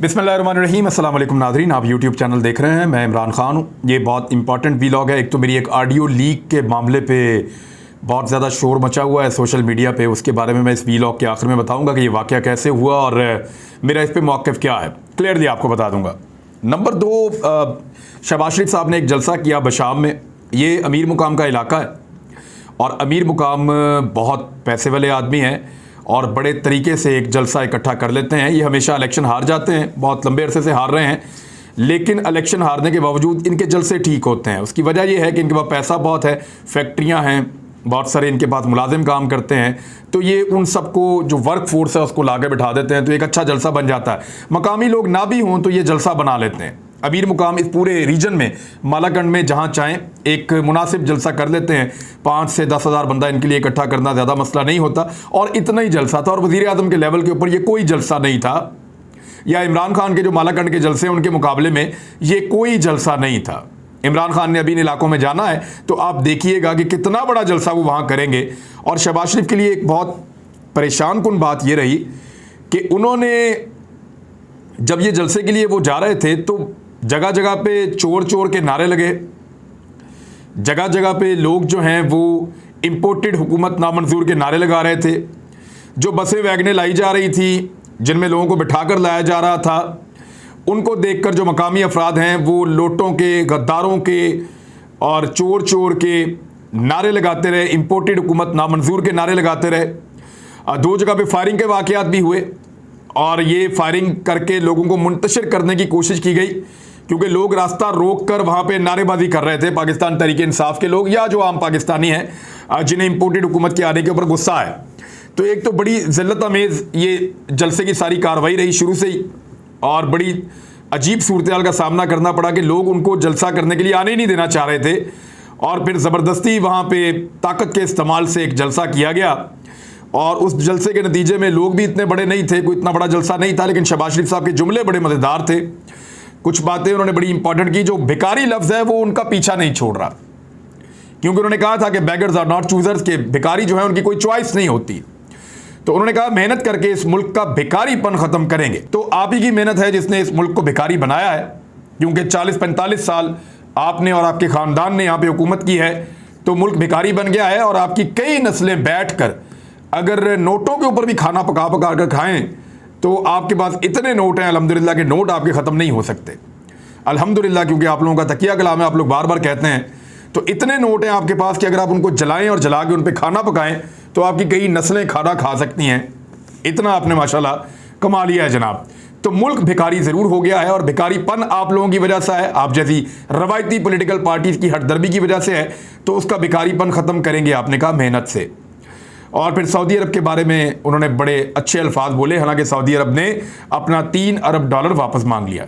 बिस्मिल्लाहिर्रहमानिर्रहीम, अस्सलाम वालेकुम नाज़रीन। आप यूट्यूब चैनल देख रहे हैं, मैं इमरान खान हूँ। ये बहुत इंपॉर्टेंट वीलॉग है। एक तो मेरी एक ऑडियो लीक के मामले पे बहुत ज़्यादा शोर मचा हुआ है सोशल मीडिया पे, उसके बारे में मैं इस वीलॉग के आखिर में बताऊँगा कि ये वाक़या कैसे हुआ और मेरा इस पर मौक़िफ़ क्या है। क्लियरली आपको बता दूँगा। नंबर 2, शहबाज शरीफ साहब ने एक जलसा किया बशाम में। ये अमीर मुकाम का इलाका है और अमीर मुकाम बहुत पैसे वाले आदमी हैं और बड़े तरीके से एक जलसा इकट्ठा कर लेते हैं। ये हमेशा इलेक्शन हार जाते हैं, बहुत लंबे अरसे से हार रहे हैं, लेकिन इलेक्शन हारने के बावजूद इनके जलसे ठीक होते हैं। उसकी वजह यह है कि इनके पास पैसा बहुत है, फैक्ट्रियां हैं, बहुत सारे इनके पास मुलाजिम काम करते हैं, तो ये उन सबको जो वर्क फोर्स है उसको लाके बिठा देते हैं, तो एक अच्छा जलसा बन जाता है। मकामी लोग ना भी हों तो ये जलसा बना लेते हैं। अमीर मुकाम इस पूरे रीजन में, मालाकंड में, जहाँ चाहें एक मुनासिब जलसा कर लेते हैं। 5 से 10 हज़ार बंदा इनके लिए इकट्ठा करना ज़्यादा मसला नहीं होता, और इतना ही जलसा था। और वज़ीर आज़म के लेवल के ऊपर ये कोई जलसा नहीं था, या इमरान खान के जो मालाकंड के जलसे हैं उनके मुकाबले में ये कोई जलसा नहीं था। इमरान खान ने अभी इन इलाकों में जाना है तो आप देखिएगा कि कितना बड़ा जलसा वो वहाँ करेंगे। और शहबाज शरीफ के लिए एक बहुत परेशान कुन बात ये रही कि उन्होंने जब ये जलसे के लिए वो जा रहे थे तो जगह जगह पे चोर चोर के नारे लगे। जगह जगह पे लोग जो हैं वो इम्पोर्टेड हुकूमत नामंजूर के नारे लगा रहे थे। जो बसें वैगनें लाई जा रही थी जिनमें लोगों को बिठाकर लाया जा रहा था, उनको देखकर जो मकामी अफराद हैं वो लोटों के, गद्दारों के और चोर चोर के नारे लगाते रहे, इम्पोर्टेड हुकूमत नामंजूर के नारे लगाते रहे। 2 जगह पे फायरिंग के वाक़यात भी हुए और ये फायरिंग करके लोगों को मुंतशिर करने की कोशिश की गई, क्योंकि लोग रास्ता रोक कर वहाँ पे नारेबाजी कर रहे थे। पाकिस्तान तहरीक इंसाफ के लोग या जो आम पाकिस्तानी हैं जिन्हें इम्पोर्टेड हुकूमत के आने के ऊपर गुस्सा है। तो एक तो बड़ी ज़िल्लत अमेज़ ये जलसे की सारी कार्रवाई रही शुरू से ही, और बड़ी अजीब सूरत का सामना करना पड़ा कि लोग उनको जलसा करने के लिए आने ही नहीं देना चाह रहे थे, और फिर ज़बरदस्ती वहाँ पे ताकत के इस्तेमाल से एक जलसा किया गया। और उस जलसे के नतीजे में लोग भी इतने बड़े नहीं थे, कोई इतना बड़ा जलसा नहीं था, लेकिन शहबाज शरीफ साहब के जुमले बड़े मज़ेदार थे। कुछ बातें उन्होंने बड़ी इंपॉर्टेंट की। जो भिखारी लफ्ज़ है वो उनका पीछा नहीं छोड़ रहा, क्योंकि उन्होंने कहा था कि बेगर्स आर नॉट चूजर्स, के भिखारी जो है उनकी कोई चॉइस नहीं होती। तो उन्होंने कहा मेहनत करके इस मुल्क का भिखारीपन ख़त्म करेंगे। तो आप ही की मेहनत है जिसने इस मुल्क को भिखारी बनाया है, क्योंकि 40-45 साल आपने और आपके ख़ानदान ने यहाँ पर हुकूमत की है, तो मुल्क भिखारी बन गया है। और आपकी कई नस्लें बैठ कर अगर नोटों के ऊपर भी खाना पका पका कर खाएं तो आपके पास इतने नोट हैं, अल्हम्दुलिल्लाह के नोट आपके ख़त्म नहीं हो सकते। अल्हम्दुलिल्लाह, क्योंकि आप लोगों का तकिया कलाम है, आप लोग बार बार कहते हैं। तो इतने नोट हैं आपके पास कि अगर आप उनको जलाएं और जला के उन पर खाना पकाएं तो आपकी कई नस्लें खाना खा सकती हैं। इतना आपने माशाल्लाह कमा लिया है जनाब। तो मुल्क भिखारी ज़रूर हो गया है, और भिखारीपन आप लोगों की वजह से है, आप जैसी रवायती पॉलिटिकल पार्टीज़ की हटदर्मी की वजह से है। तो उसका भिखारीपन ख़त्म करेंगे, आपने कहा, मेहनत से। और फिर सऊदी अरब के बारे में उन्होंने बड़े अच्छे अल्फाज बोले, हालांकि सऊदी अरब ने अपना $3 अरब वापस मांग लिया।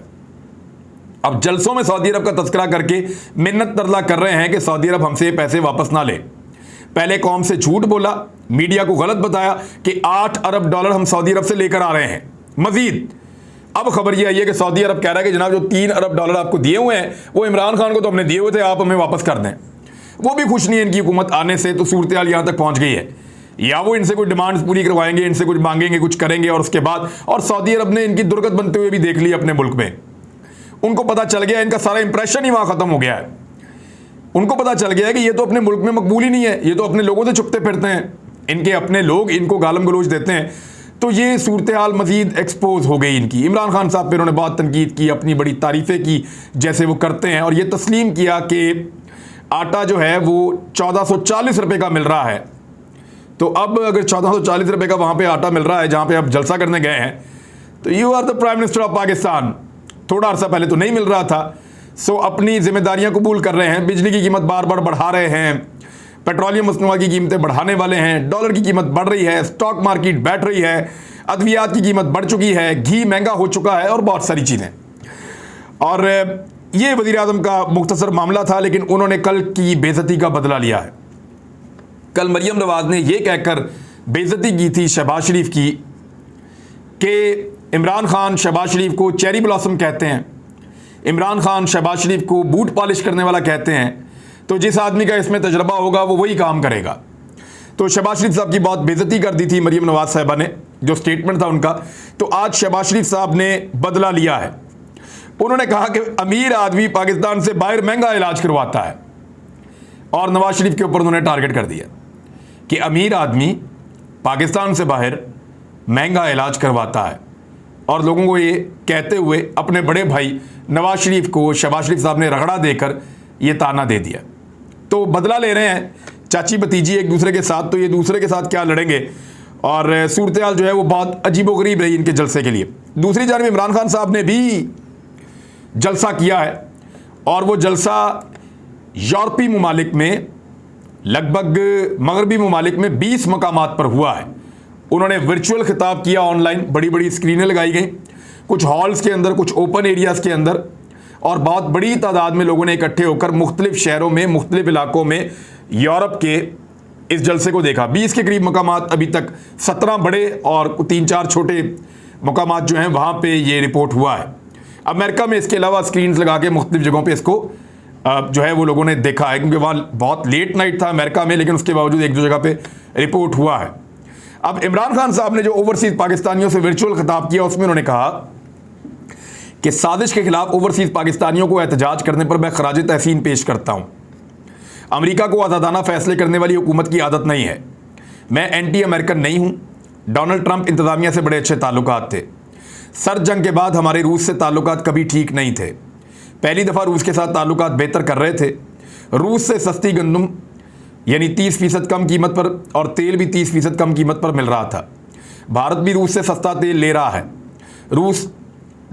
अब जलसों में सऊदी अरब का तस्करा करके मिन्नत तरला कर रहे हैं कि सऊदी अरब हमसे पैसे वापस ना ले। पहले कौम से झूठ बोला, मीडिया को गलत बताया कि $8 अरब हम सऊदी अरब से लेकर आ रहे हैं मजीद। अब खबर यह आई है कि सऊदी अरब कह रहा है कि जनाब जो $3 अरब आपको दिए हुए हैं वो इमरान खान को तो हमने दिए हुए थे, आप हमें वापस कर दें। वो भी खुश नहीं है इनकी हुकूमत आने से। तो सूरत हाल यहाँ तक पहुँच गई है, या वो इनसे कुछ डिमांड्स पूरी करवाएंगे, इनसे कुछ मांगेंगे, कुछ करेंगे, और उसके बाद, और सऊदी अरब ने इनकी दुर्गत बनते हुए भी देख ली अपने मुल्क में। उनको पता चल गया, इनका सारा इंप्रेशन ही वहाँ ख़त्म हो गया है। उनको पता चल गया है कि ये तो अपने मुल्क में मकबूल ही नहीं है, ये तो अपने लोगों से छुपते फिरते हैं, इनके अपने लोग इनको गालम गलोच देते हैं। तो ये सूरत हाल मजीद एक्सपोज हो गई इनकी। इमरान खान साहब पर उन्होंने बहुत तनकीद की, अपनी बड़ी तारीफ़ें की जैसे वो करते हैं, और ये तस्लीम किया कि आटा जो है वो 1440 रुपये का मिल रहा है। तो अब अगर 1440 रुपये का वहाँ पे आटा मिल रहा है जहाँ पे आप जलसा करने गए हैं, तो you are the prime minister of Pakistan. थोड़ा अर्सा पहले तो नहीं मिल रहा था। सो अपनी जिम्मेदारियाँ कबूल कर रहे हैं। बिजली की कीमत बार बार बढ़ा रहे हैं, पेट्रोलियम मसनूआ की कीमतें बढ़ाने वाले हैं, डॉलर की कीमत बढ़ रही है, स्टॉक मार्केट बैठ रही है, अद्वियात की कीमत बढ़ चुकी है, घी महंगा हो चुका है, और बहुत सारी चीज़ें। और ये वज़ीर आज़म का मुख्तसर मामला था, लेकिन उन्होंने कल की बेइज्जती का बदला लिया है। कल मरियम नवाज़ ने यह कहकर बेइज्जती की थी शहबाज शरीफ की कि इमरान खान शहबाज शरीफ को चेरी ब्लॉसम कहते हैं, इमरान खान शहबाज शरीफ को बूट पॉलिश करने वाला कहते हैं, तो जिस आदमी का इसमें तजर्बा होगा वो वही काम करेगा। तो शहबाज शरीफ साहब की बहुत बेइज्जती कर दी थी मरियम नवाज़ साहिबा ने। जो स्टेटमेंट था उनका, तो आज शहबाज शरीफ साहब ने बदला लिया है। उन्होंने कहा कि अमीर आदमी पाकिस्तान से बाहर महंगा इलाज करवाता है, और नवाज शरीफ के ऊपर उन्होंने टारगेट कर दिया कि अमीर आदमी पाकिस्तान से बाहर महंगा इलाज करवाता है, और लोगों को ये कहते हुए अपने बड़े भाई नवाज शरीफ को शहबाज शरीफ साहब ने रगड़ा देकर ये ताना दे दिया। तो बदला ले रहे हैं चाची भतीजी एक दूसरे के साथ, तो ये दूसरे के साथ क्या लड़ेंगे, और सूरत हाल जो है वो बहुत अजीबोगरीब रही इनके जलसे के लिए। दूसरी जानब इमरान खान साहब ने भी जलसा किया है, और वो जलसा यूरोपीय ममालिक में, लगभग मगरबी ममालिक में 20 मकामात पर हुआ है। उन्होंने वर्चुअल खिताब किया, ऑनलाइन बड़ी बड़ी स्क्रीनें लगाई गई, कुछ हॉल्स के अंदर, कुछ ओपन एरियाज़ के अंदर, और बहुत बड़ी तादाद में लोगों ने इकट्ठे होकर मुख्तलिफ शहरों में, मुख्तलिफ इलाकों में यूरोप के इस जलसे को देखा। 20 के करीब मकामात, अभी तक 17 बड़े और 3-4 छोटे मकामात जो हैं वहाँ पे ये रिपोर्ट हुआ है। अमेरिका में इसके अलावा स्क्रीन्स लगा के मुख्तलिफ जगहों पे इसको जो है वो लोगों ने देखा है, क्योंकि वहाँ बहुत लेट नाइट था अमेरिका में, लेकिन उसके बावजूद एक दो जगह पे रिपोर्ट हुआ है। अब इमरान खान साहब ने जो ओवरसीज़ पाकिस्तानियों से वर्चुअल खिताब किया, उसमें उन्होंने कहा कि साजिश के खिलाफ ओवरसीज़ पाकिस्तानियों को एहतजाज करने पर मैं खराज तहसीन पेश करता हूँ। अमेरिका को आज़ादाना फैसले करने वाली हुकूमत की आदत नहीं है। मैं एंटी अमेरिकन नहीं हूँ। डोनाल्ड ट्रंप इंतज़ामिया से बड़े अच्छे ताल्लुकात थे। सर्द जंग के बाद हमारे रूस से ताल्लुकात कभी ठीक नहीं थे। पहली दफ़ा रूस के साथ ताल्लुकात बेहतर कर रहे थे। रूस से सस्ती गंदम यानी 30% कम कीमत पर, और तेल भी 30% कम कीमत पर मिल रहा था। भारत भी रूस से सस्ता तेल ले रहा है। रूस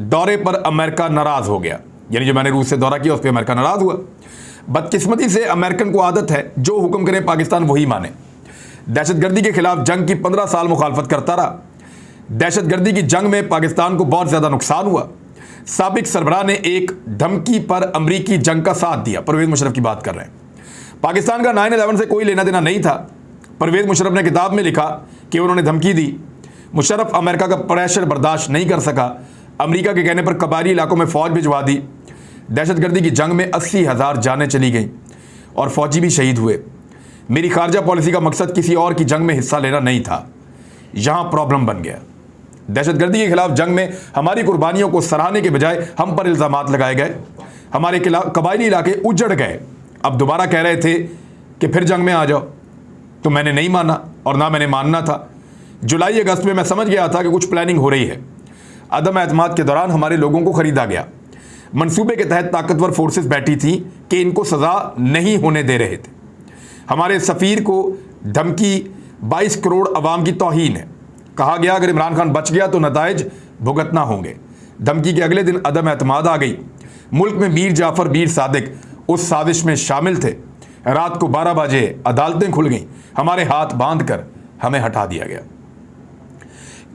दौरे पर अमेरिका नाराज़ हो गया, यानी जो मैंने रूस से दौरा किया उस पर अमेरिका नाराज़ हुआ। बदकिस्मती से अमेरिकन को आदत है जो हुक्म करे पाकिस्तान वही माने। दहशतगर्दी के खिलाफ जंग की 15 साल मुखालफत करता रहा। दहशतगर्दी की जंग में पाकिस्तान को बहुत ज़्यादा नुकसान हुआ। साबिक सरबराह ने एक धमकी पर अमरीकी जंग का साथ दिया। परवेज़ मुशर्रफ की बात कर रहे हैं। पाकिस्तान का 9/11 से कोई लेना देना नहीं था। परवेज़ मुशर्रफ ने किताब में लिखा कि उन्होंने धमकी दी। मुशर्रफ अमेरिका का प्रेशर बर्दाश्त नहीं कर सका। अमेरिका के कहने पर कबायली इलाकों में फ़ौज भिजवा दी। दहशतगर्दी की जंग में 80,000 जानें चली गईं और फ़ौजी भी शहीद हुए। मेरी खारजा पॉलिसी का मकसद किसी और की जंग में हिस्सा लेना नहीं था। यहाँ प्रॉब्लम बन गया। दहशतगर्दी के खिलाफ जंग में हमारी कुर्बानियों को सराहने के बजाय हम पर इल्ज़ामात लगाए गए। हमारे कबायली इलाके उजड़ गए। अब दोबारा कह रहे थे कि फिर जंग में आ जाओ, तो मैंने नहीं माना और ना मैंने मानना था। जुलाई अगस्त में मैं समझ गया था कि कुछ प्लानिंग हो रही है। अदम एतमाद के दौरान हमारे लोगों को ख़रीदा गया। मंसूबे के तहत ताकतवर फोर्सेस बैठी थी कि इनको सज़ा नहीं होने दे रहे थे। हमारे सफ़ीर को धमकी 22 करोड़ अवाम की तौहीन है। कहा गया अगर इमरान खान बच गया तो नताइज भुगतना होंगे। धमकी के अगले दिन अदम एतमाद आ गई। मुल्क में मीर जाफ़र मीर सादिक उस साजिश में शामिल थे। रात को 12 बजे अदालतें खुल गईं। हमारे हाथ बांध कर हमें हटा दिया गया।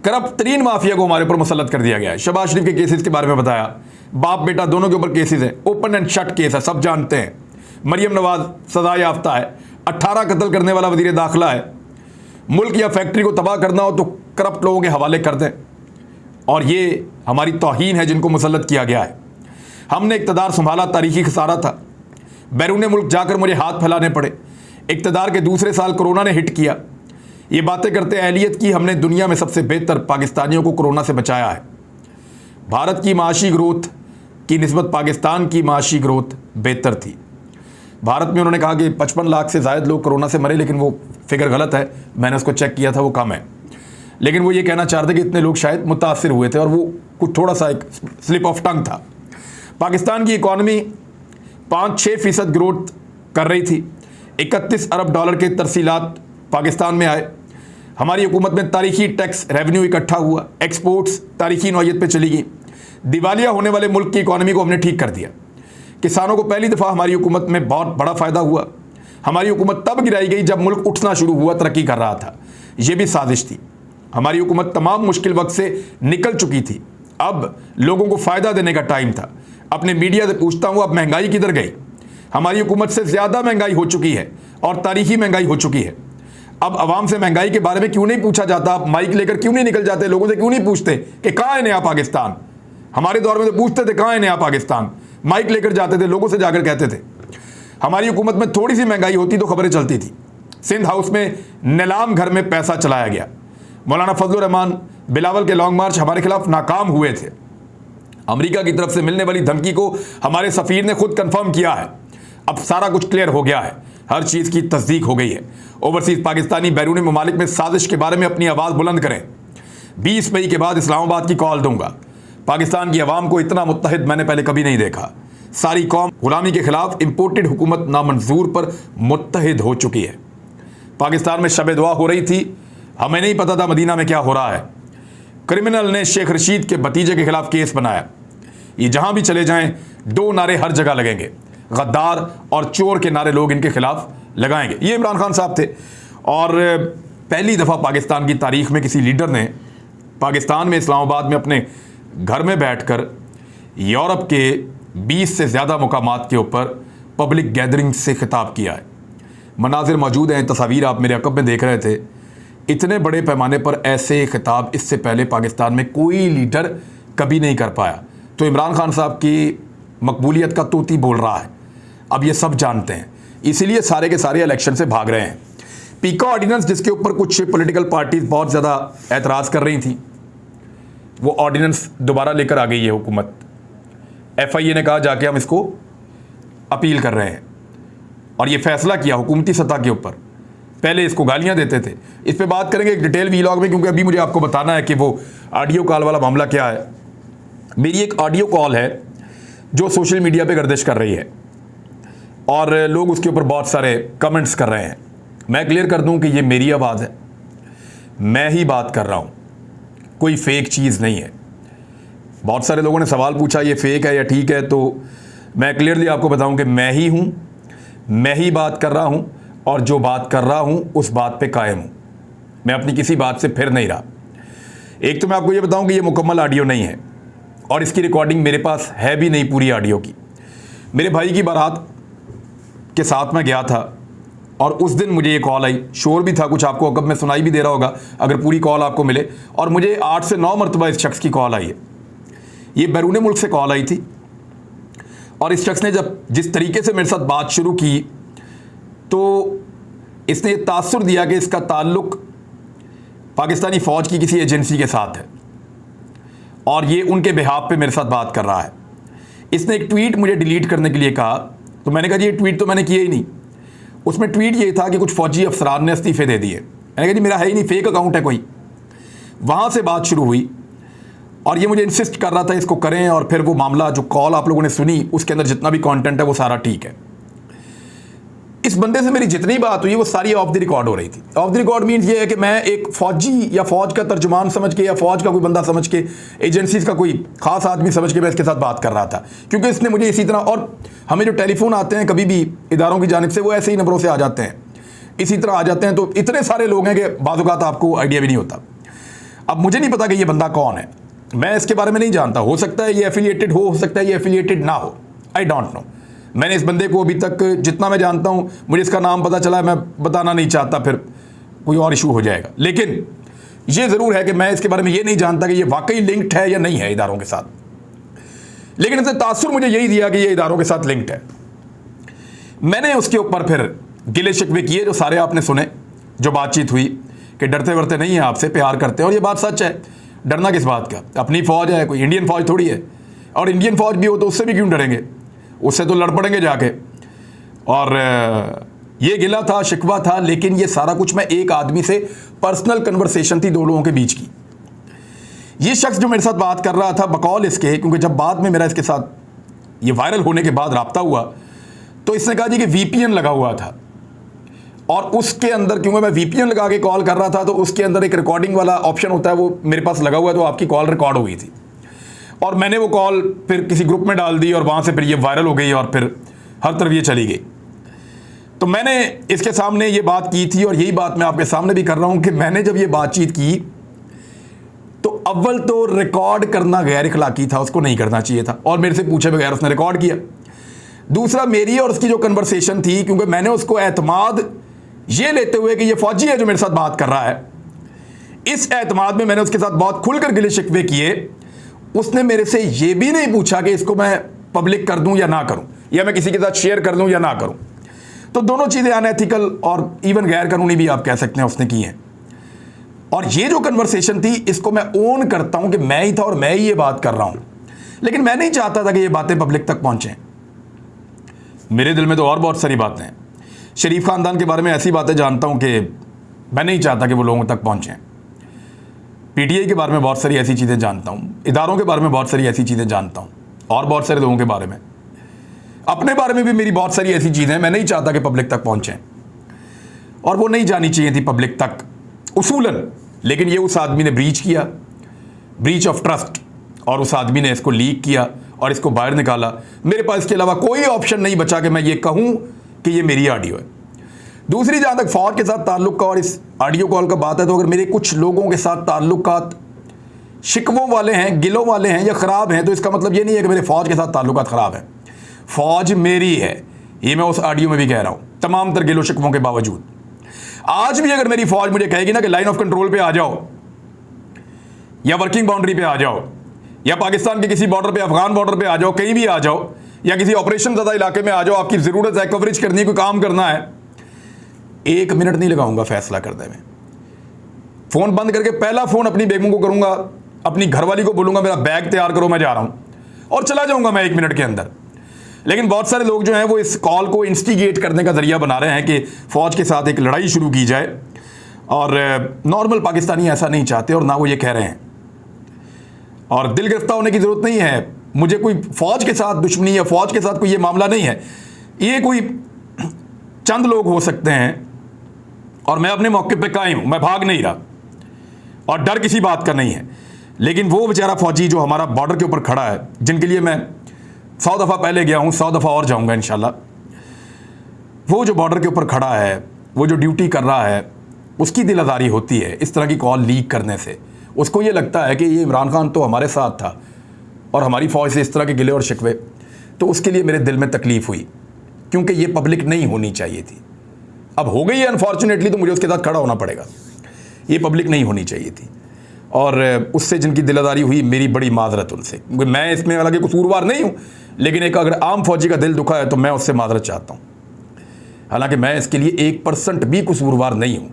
करप्ट तरीन माफिया को हमारे ऊपर मुसल्लत कर दिया गया है। शहबाज शरीफ के केसेस के बारे में बताया। बाप बेटा दोनों के ऊपर केसेस हैं। ओपन एंड शट केस है, सब जानते हैं। मरियम नवाज सजा याफ्ता है। 18 कत्ल करने वाला वजीर दाखिला है। मुल्क या फैक्ट्री को तबाह करना हो तो करप्ट लोगों के हवाले कर दें, और ये हमारी तौहीन है जिनको मुसल्लत किया गया है। हमने इक़्तिदार संभाला, तारीखी खसारा था। बैरून मुल्क जाकर मुझे हाथ फैलाने पड़े। इक़्तिदार के दूसरे साल कोरोना ने हिट किया। ये बातें करते अहलियत की हमने दुनिया में सबसे बेहतर पाकिस्तानियों को कोरोना से बचाया है। भारत की माशी ग्रोथ की निस्बत पाकिस्तान की माशी ग्रोथ बेहतर थी। भारत में उन्होंने कहा कि 55 लाख से ज़ायद लोग कोरोना से मरे, लेकिन वो फिगर गलत है। मैंने उसको चेक किया था, वो कम है। लेकिन वो ये कहना चाहते कि इतने लोग शायद मुतासिर हुए थे, और वो कुछ थोड़ा सा एक स्लिप ऑफ टंग था। पाकिस्तान की इकॉनमी 5-6% ग्रोथ कर रही थी। 31 अरब डॉलर के तरसीलात पाकिस्तान में आए। हमारी हुकूमत में तारीखी टैक्स रेवेन्यू इकट्ठा हुआ। एक्सपोर्ट्स तारीखी नौयत पे चली गई। दिवालिया होने वाले मुल्क की इकॉनमी को हमने ठीक कर दिया। किसानों को पहली दफ़ा हमारी हुकूमत में बहुत बड़ा फ़ायदा हुआ। हमारी हुकूमत तब गिराई गई जब मुल्क उठना शुरू हुआ, तरक्की कर रहा था। ये भी साजिश थी। हमारी हुकूमत तमाम मुश्किल वक्त से निकल चुकी थी। अब लोगों को फ़ायदा देने का टाइम था। अपने मीडिया से पूछता हूँ, अब महंगाई किधर गई? हमारी हुकूमत से ज़्यादा महंगाई हो चुकी है और तारीखी महंगाई हो चुकी है। अब आवाम से महंगाई के बारे में क्यों नहीं पूछा जाता? आप माइक लेकर क्यों नहीं निकल जाते? लोगों से क्यों नहीं पूछते कि कहाँ है नया पाकिस्तान? हमारे दौर में तो पूछते थे कहाँ है नया पाकिस्तान। माइक लेकर जाते थे, लोगों से जाकर कहते थे। हमारी हुकूमत में थोड़ी सी महंगाई होती तो खबरें चलती थी। सिंध हाउस में नीलाम घर में पैसा चलाया गया। मौलाना फजलुर रहमान बिलावल के लॉन्ग मार्च हमारे खिलाफ नाकाम हुए थे। अमेरिका की तरफ से मिलने वाली धमकी को हमारे सफीर ने खुद कंफर्म किया है। अब सारा कुछ क्लियर हो गया है, हर चीज़ की तस्दीक हो गई है। ओवरसीज पाकिस्तानी बैरूनी ममालिक में साजिश के बारे में अपनी आवाज़ बुलंद करें। 20 मई के बाद इस्लामाबाद की कॉल दूंगा। पाकिस्तान की आवाम को इतना मुत्तहिद मैंने पहले कभी नहीं देखा। सारी कौम गुलामी के खिलाफ इंपोर्टेड हुकूमत नामंजूर पर मुत्तहिद हो चुकी है। पाकिस्तान में शब दुआ हो रही थी, हमें नहीं पता था मदीना में क्या हो रहा है। क्रिमिनल ने शेख रशीद के भतीजे के खिलाफ केस बनाया। ये जहां भी चले जाएं, 2 नारे हर जगह लगेंगे, गद्दार और चोर के नारे लोग इनके खिलाफ लगाएंगे। ये इमरान खान साहब थे। और पहली दफ़ा पाकिस्तान की तारीख में किसी लीडर ने पाकिस्तान में इस्लामाबाद में अपने घर में बैठकर यूरोप के 20 से ज़्यादा मुकामात के ऊपर पब्लिक गैदरिंग से खिताब किया है। मनाजिर मौजूद हैं, तस्वीर आप मेरे अकब में देख रहे थे। इतने बड़े पैमाने पर ऐसे खिताब इससे पहले पाकिस्तान में कोई लीडर कभी नहीं कर पाया। तो इमरान खान साहब की मकबूलियत का तूती बोल रहा है, अब ये सब जानते हैं, इसीलिए सारे के सारे इलेक्शन से भाग रहे हैं। पीका ऑर्डिनेंस जिसके ऊपर कुछ पॉलिटिकल पार्टीज बहुत ज़्यादा एतराज़ कर रही थी, वो ऑर्डिनेंस दोबारा लेकर आ गई है हुकूमत। FIA ने कहा जाके हम इसको अपील कर रहे हैं, और ये फैसला किया हुकूमती सतह के ऊपर। पहले इसको गालियां देते थे, इस पे बात करेंगे एक डिटेल वीलॉग में, क्योंकि अभी मुझे आपको बताना है कि वो ऑडियो कॉल वाला मामला क्या है। मेरी एक ऑडियो कॉल है जो सोशल मीडिया पे गर्दिश कर रही है और लोग उसके ऊपर बहुत सारे कमेंट्स कर रहे हैं। मैं क्लियर कर दूं कि ये मेरी आवाज़ है, मैं ही बात कर रहा हूं, कोई फेक चीज़ नहीं है। बहुत सारे लोगों ने सवाल पूछा ये फेक है या ठीक है, तो मैं क्लियरली आपको बताऊं कि मैं ही हूं, मैं ही बात कर रहा हूं, और जो बात कर रहा हूं उस बात पे कायम हूं। मैं अपनी किसी बात से फिर नहीं रहा। एक तो मैं आपको ये बताऊं कि ये मुकम्मल ऑडियो नहीं है, और इसकी रिकॉर्डिंग मेरे पास है भी नहीं पूरी ऑडियो की। मेरे भाई की बारात के साथ मैं गया था, और उस दिन मुझे ये कॉल आई, शोर भी था कुछ, आपको अगर मैं सुनाई भी दे रहा होगा अगर पूरी कॉल आपको मिले। और मुझे 8 से 9 मरतबा इस शख्स की कॉल आई है। ये बैरून मुल्क से कॉल आई थी, और इस शख्स ने जब जिस तरीके से मेरे साथ बात शुरू की, तो इसने ये तासुर दिया कि इसका ताल्लुक पाकिस्तानी फ़ौज की किसी एजेंसी के साथ है, और ये उनके बिहाफ पे मेरे साथ बात कर रहा है। इसने एक ट्वीट मुझे डिलीट करने के लिए कहा, तो मैंने कहा जी ये ट्वीट तो मैंने किया ही नहीं। उसमें ट्वीट ये था कि कुछ फ़ौजी अफसरान ने इस्तीफ़े दे दिए। मैंने कहा जी मेरा है ही नहीं, फेक अकाउंट है कोई। वहाँ से बात शुरू हुई, और ये मुझे इंसिस्ट कर रहा था इसको करें, और फिर वो मामला जो कॉल आप लोगों ने सुनी उसके अंदर जितना भी कंटेंट है वो सारा ठीक है। इस बंदे से मेरी जितनी बात हुई वो सारी ऑफ द रिकॉर्ड हो रही थी। ऑफ द रिकॉर्ड मीन्स ये है कि मैं एक फ़ौजी या फ़ौज का तर्जुमान समझ के, या फ़ौज का कोई बंदा समझ के, एजेंसीज़ का कोई ख़ास आदमी समझ के मैं इसके साथ बात कर रहा था, क्योंकि इसने मुझे इसी तरह, और हमें जो टेलीफोन आते हैं कभी भी इदारों की जानिब से, वो ऐसे ही नंबरों से आ जाते हैं, इसी तरह आ जाते हैं। तो इतने सारे लोग हैं कि बाज़ औक़ात आपको आइडिया भी नहीं होता। अब मुझे नहीं पता कि ये बंदा कौन है, मैं इसके बारे में नहीं जानता। हो सकता है ये एफिलिएटेड हो सकता है ये एफिलिएटेड ना हो, आई डोंट नो। मैंने इस बंदे को अभी तक जितना मैं जानता हूं, मुझे इसका नाम पता चला है, मैं बताना नहीं चाहता, फिर कोई और इशू हो जाएगा। लेकिन ये ज़रूर है कि मैं इसके बारे में ये नहीं जानता कि ये वाकई लिंक्ड है या नहीं है इदारों के साथ। लेकिन इसने तासुर मुझे यही दिया कि ये इदारों के साथ लिंक्ड है। मैंने उसके ऊपर फिर गिले शिकवे किए, जो सारे आपने सुने, जो बातचीत हुई कि डरते वरते नहीं है आपसे, प्यार करते हैं। और ये बात सच है, डरना किस बात का, अपनी फ़ौज है, कोई इंडियन फ़ौज थोड़ी है। और इंडियन फ़ौज भी हो तो उससे भी क्यों डरेंगे, उससे तो लड़ पड़ेंगे जाके। और ये गिला था, शिकवा था, लेकिन ये सारा कुछ मैं एक आदमी से पर्सनल कन्वर्सेशन थी 2 लोगों के बीच की। ये शख्स जो मेरे साथ बात कर रहा था, बकौल इसके, क्योंकि जब बाद में मेरा इसके साथ ये वायरल होने के बाद राब्ता हुआ, तो इसने कहा जी कि VPN लगा हुआ था, और उसके अंदर, क्योंकि मैं VPN लगा के कॉल कर रहा था, तो उसके अंदर एक रिकॉर्डिंग वाला ऑप्शन होता है, वो मेरे पास लगा हुआ है, तो आपकी कॉल रिकॉर्ड हो गई थी। और मैंने वो कॉल फिर किसी ग्रुप में डाल दी, और वहाँ से फिर ये वायरल हो गई, और फिर हर तरफ ये चली गई। तो मैंने इसके सामने ये बात की थी, और यही बात मैं आपके सामने भी कर रहा हूँ कि मैंने जब ये बातचीत की, तो अव्वल तो रिकॉर्ड करना गैर इखलाकी था, उसको नहीं करना चाहिए था, और मेरे से पूछे बगैर उसने रिकॉर्ड किया। दूसरा, मेरी और उसकी जो कन्वर्सेशन थी, क्योंकि मैंने उसको एतमाद ये लेते हुए कि ये फ़ौजी है जो मेरे साथ बात कर रहा है, इस एतमाद में मैंने उसके साथ बहुत खुलकर गिले शिकवे किए। उसने मेरे से ये भी नहीं पूछा कि इसको मैं पब्लिक कर दूं या ना करूं, या मैं किसी के साथ शेयर कर दूं या ना करूं। तो दोनों चीज़ें अनएथिकल और इवन गैर कानूनी भी आप कह सकते हैं उसने की हैं। और ये जो कन्वर्सेशन थी इसको मैं ओन करता हूं कि मैं ही था और मैं ही ये बात कर रहा हूं, लेकिन मैं नहीं चाहता था कि ये बातें पब्लिक तक पहुंचें। मेरे दिल में तो और बहुत सारी बातें हैं। शरीफ खानदान के बारे में ऐसी बातें जानता हूं कि मैं नहीं चाहता कि वो लोगों तक पहुंचें। पीटीआई के बारे में बहुत सारी ऐसी चीज़ें जानता हूं, इदारों के बारे में बहुत सारी ऐसी चीज़ें जानता हूं, और बहुत सारे लोगों के बारे में, अपने बारे में भी मेरी बहुत सारी ऐसी चीज़ें मैं नहीं चाहता कि पब्लिक तक पहुंचें, और वो नहीं जानी चाहिए थी पब्लिक तक उसूलन। लेकिन ये उस आदमी ने ब्रीच किया, ब्रीच ऑफ ट्रस्ट, और उस आदमी ने इसको लीक किया और इसको बाहर निकाला। मेरे पास इसके अलावा कोई ऑप्शन नहीं बचा कि मैं ये कहूं कि ये मेरी ऑडियो है। दूसरी, जहां तक फौज के साथ ताल्लुक का और इस ऑडियो कॉल का बात है, तो अगर मेरे कुछ लोगों के साथ ताल्लुकात शिकवों वाले हैं, गिलों वाले हैं या ख़राब हैं, तो इसका मतलब ये नहीं है कि मेरे फौज के साथ ताल्लुकात ख़राब हैं। फौज मेरी है, ये मैं उस ऑडियो में भी कह रहा हूं, तमाम तर गिलो शिकवों के बावजूद। आज भी अगर मेरी फौज मुझे कहेगी ना कि लाइन ऑफ कंट्रोल पे आ जाओ, या वर्किंग बाउंड्री पे आ जाओ, या पाकिस्तान के किसी बॉर्डर पे, अफगान बॉर्डर पे आ जाओ, कहीं भी आ जाओ, या किसी ऑपरेशन ज़्यादा इलाके में आ जाओ, आपकी ज़रूरत है, कवरेज करनी है, कोई काम करना है, 1 मिनट नहीं लगाऊंगा फैसला करने में। फ़ोन बंद करके पहला फ़ोन अपनी बेगम को करूंगा, अपनी घरवाली को बोलूंगा मेरा बैग तैयार करो, मैं जा रहा हूं, और चला जाऊंगा मैं 1 मिनट के अंदर। लेकिन बहुत सारे लोग जो हैं वो इस कॉल को इंस्टिगेट करने का जरिया बना रहे हैं कि फ़ौज के साथ एक लड़ाई शुरू की जाए, और नॉर्मल पाकिस्तानी ऐसा नहीं चाहते और ना वो ये कह रहे हैं। और दिल गिरफ्तार होने की ज़रूरत नहीं है, मुझे कोई फ़ौज के साथ दुश्मनी या फ़ौज के साथ कोई ये मामला नहीं है। ये कोई चंद लोग हो सकते हैं, और मैं अपने मौके पे कायम हूँ, मैं भाग नहीं रहा, और डर किसी बात का नहीं है। लेकिन वो बेचारा फ़ौजी जो हमारा बॉर्डर के ऊपर खड़ा है, जिनके लिए मैं 100 दफ़ा पहले गया हूँ, 100 दफ़ा और जाऊँगा इंशाल्लाह, वो जो बॉर्डर के ऊपर खड़ा है, वो जो ड्यूटी कर रहा है, उसकी दिल आज़ारी होती है इस तरह की कॉल लीक करने से। उसको ये लगता है कि ये इमरान खान तो हमारे साथ था और हमारी फ़ौज से इस तरह के गिले और शिकवे, तो उसके लिए मेरे दिल में तकलीफ़ हुई, क्योंकि ये पब्लिक नहीं होनी चाहिए थी। अब हो गई है अनफॉर्चुनेटली, तो मुझे उसके साथ खड़ा होना पड़ेगा। ये पब्लिक नहीं होनी चाहिए थी, और उससे जिनकी दिलदारी हुई, मेरी बड़ी माजरत उनसे। मैं इसमें हालांकि कसूरवार नहीं हूँ, लेकिन एक अगर आम फौजी का दिल दुखा है तो मैं उससे माजरत चाहता हूँ। हालांकि मैं इसके लिए 1% भी कसूरवार नहीं हूँ।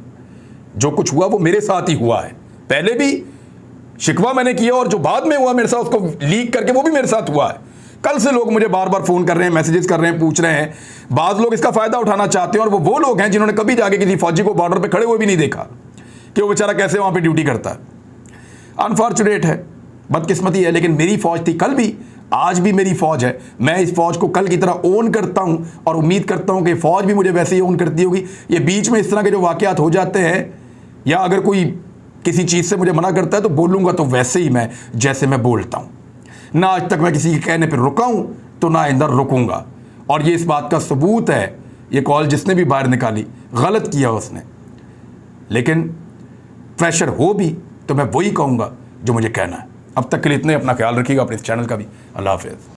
जो कुछ हुआ वो मेरे साथ ही हुआ है, पहले भी शिकवा मैंने किया, और जो बाद में हुआ मेरे साथ उसको लीक करके वो भी मेरे साथ हुआ है। कल से लोग मुझे बार बार फ़ोन कर रहे हैं, मैसेजेस कर रहे हैं, पूछ रहे हैं। बाज़ लोग इसका फ़ायदा उठाना चाहते हैं, और वो लोग हैं जिन्होंने कभी जाके किसी फौजी को बॉर्डर पे खड़े हुए भी नहीं देखा कि वो बेचारा कैसे वहाँ पे ड्यूटी करता है। अनफॉर्चुनेट है, बदकिस्मती है, लेकिन मेरी फ़ौज थी कल भी, आज भी मेरी फ़ौज है। मैं इस फ़ौज को कल की तरह ओन करता हूँ, और उम्मीद करता हूँ कि फ़ौज भी मुझे वैसे ही ओन करती होगी। ये बीच में इस तरह के जो वाक़यात हो जाते हैं, या अगर कोई किसी चीज़ से मुझे मना करता है, तो बोलूँगा तो वैसे ही मैं जैसे मैं बोलता हूँ। ना आज तक मैं किसी के कहने पर रुका हूँ, तो ना आइंदा रुकूँगा। और ये इस बात का सबूत है, ये कॉल जिसने भी बाहर निकाली गलत किया उसने, लेकिन प्रेशर हो भी तो मैं वही कहूँगा जो मुझे कहना है। अब तक के लिए इतने, अपना ख्याल रखिएगा, अपने इस चैनल का भी। अल्लाह हाफ़िज़।